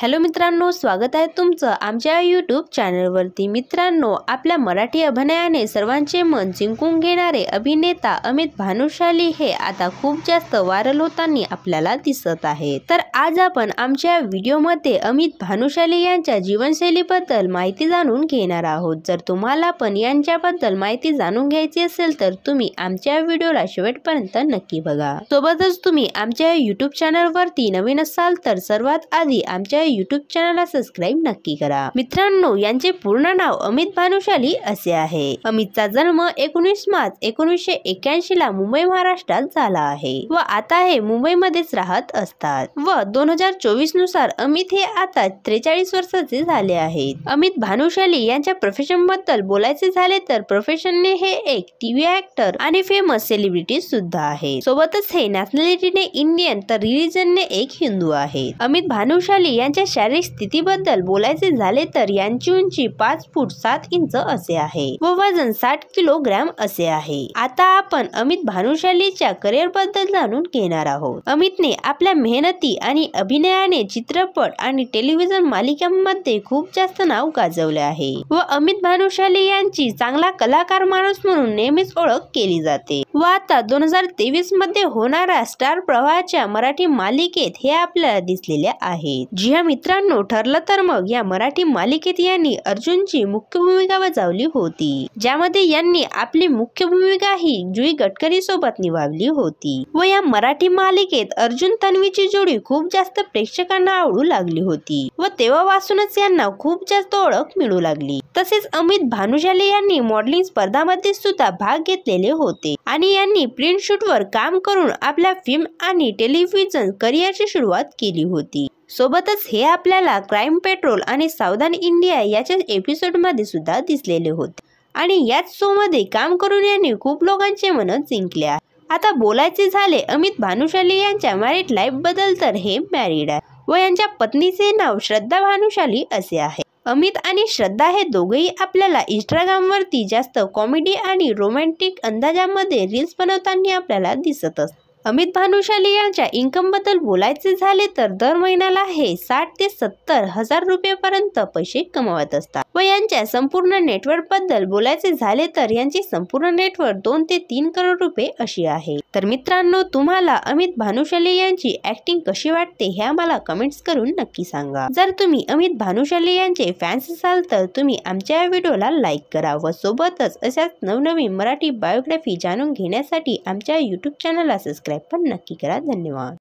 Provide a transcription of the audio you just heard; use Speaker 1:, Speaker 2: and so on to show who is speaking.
Speaker 1: Hello मित्रांनो, स्वागत आहे तुमचं आमच्या यूट्यूब चॅनलवरती। मित्रांनो, आपल्या मराठी अभिनयाने सर्वांचे मन जिंकून घेणारे अभिनेता अमित भानुशाली हे आता खूप जास्त व्हायरल होताना आपल्याला दिसत आहे। तर आज आपण आमच्या व्हिडिओमध्ये अमित भानुशाली यांच्या जीवनशैलीबद्दल माहिती जाणून घेणार आहोत। जर तुम्हाला पण यांच्याबद्दल माहिती जाणून घ्यायची असेल तर तुम्ही आमच्या व्हिडिओला शेवटपर्यंत नक्की बघा। सोबतच तुम्ही आमच्या यूट्यूब चॅनलवरती नवीन असाल तर सर्वात आधी आमच्या यूट्यूब चॅनलला सबस्क्राइब नक्की करा। मित्रांनो, यांचे पूर्ण नाव अमित भानुशाली असे आहे। अमितचा जन्म 19 मार्च 1981 ला मुंबई महाराष्ट्रात झाला आहे व आता हे मुंबईमध्येच राहत असतात व 2024 नुसार अमित हे आता 43 वर्षाचे झाले आहेत। अमित भानुशाली यांच्या प्रोफेशन बद्दल बोलायचे झाले तर प्रोफेशनने हे एक टीव्ही ऍक्टर आणि फेमस सेलिब्रिटी सुद्धा आहे। सोबतच हे नॅशनॅलिटीने इंडियन तर रिलीजनने एक हिंदू आहे। अमित भानुशाली यांच्या शारीरिक स्थितीबद्दल बोलायचे झाले तर यांची उंची 5 फूट 7 इंच असे आहे व वजन 60 किलोग्रॅम असे आहे। आता आपण अमित भानुशालीच्या करिअर बद्दल जाणून घेणार आहोत। अमितने आपल्या मेहनती आणि अभिनयाने चित्रपट आणि टेलिव्हिजन मालिकांमध्ये खूप जास्त नाव गाजवले आहे व अमित भानुशाली यांची चांगला कलाकार माणूस म्हणून नेहमीच ओळख केली जाते व आता 2023 मध्ये होणाऱ्या स्टार प्रवाहाच्या मराठी मालिकेत हे आपल्याला दिसलेले आहेत। जी हा मित्रांनो, ठरलं तर मग या मराठी मालिकेत यांनी अर्जुनची मुख्य भूमिका बजावली होती, ज्यामध्ये यांनी आपली मुख्य भूमिका ही जुई गडकरी सोबत निभावली होती व या मराठी मालिकेत अर्जुन तन्वीची जोडी खूप जास्त प्रेक्षकांना आवडू लागली होती व तेव्हापासूनच यांना खूप जास्त ओळख मिळू लागली। तसेच अमित भानुशाली यांनी मॉडेलिंग स्पर्धांमध्ये सुद्धा भाग घेतलेले होते आणि यांनी प्रिंट शूटवर काम करून आपल्या फिल्म आणि टेलिव्हिजन करिअरची सुरुवात केली होती। सोबतच हे आपल्याला क्राईम पेट्रोल आणि सावधान इंडिया याच्या एपिसोड मध्ये सुद्धा दिसलेले होते आणि याच शो मध्ये काम करून यांनी खूप लोकांचे मन जिंकले आहे। आता बोलायचे झाले अमित भानुशाली यांच्या मॅरिड लाईफ बद्दल तर हे मॅरिड आहे व यांच्या पत्नीचे नाव श्रद्धा भानुशाली असे आहे। अमित आणि श्रद्धा हे दोघेही आपल्याला इंस्टाग्राम वरती जास्त कॉमेडी आणि रोमॅन्टिक अंदाजामध्ये रील्स बनवताना आपल्याला दिसत असतात। अमित भानुशाली यांच्या इन्कम बद्दल बोलायचे झाले तर दर महिन्याला हे 60 ते 70 हजार रुपयापर्यंत पैसे कमवत असतात व यांच्या संपूर्ण नेटवर्क बद्दल बोलायचे झाले तर यांची संपूर्ण नेटवर्क 2 ते 3 करोड रुपये अशी आहे। तर मित्रांनो, तुम्हाला अमित भानुशाली यांची ऍक्टिंग कशी वाटते हे आम्हाला कमेंट्स करून नक्की सांगा। जर तुम्ही अमित भानुशाली यांचे फॅन्स असाल तर तुम्ही आमच्या व्हिडिओला लाईक करा व सोबतच अशाच नवनवीन मराठी बायोग्राफी जाणून घेण्यासाठी आमच्या यूट्यूब चॅनलला सबस्क्राइब पण नक्की करा। धन्यवाद।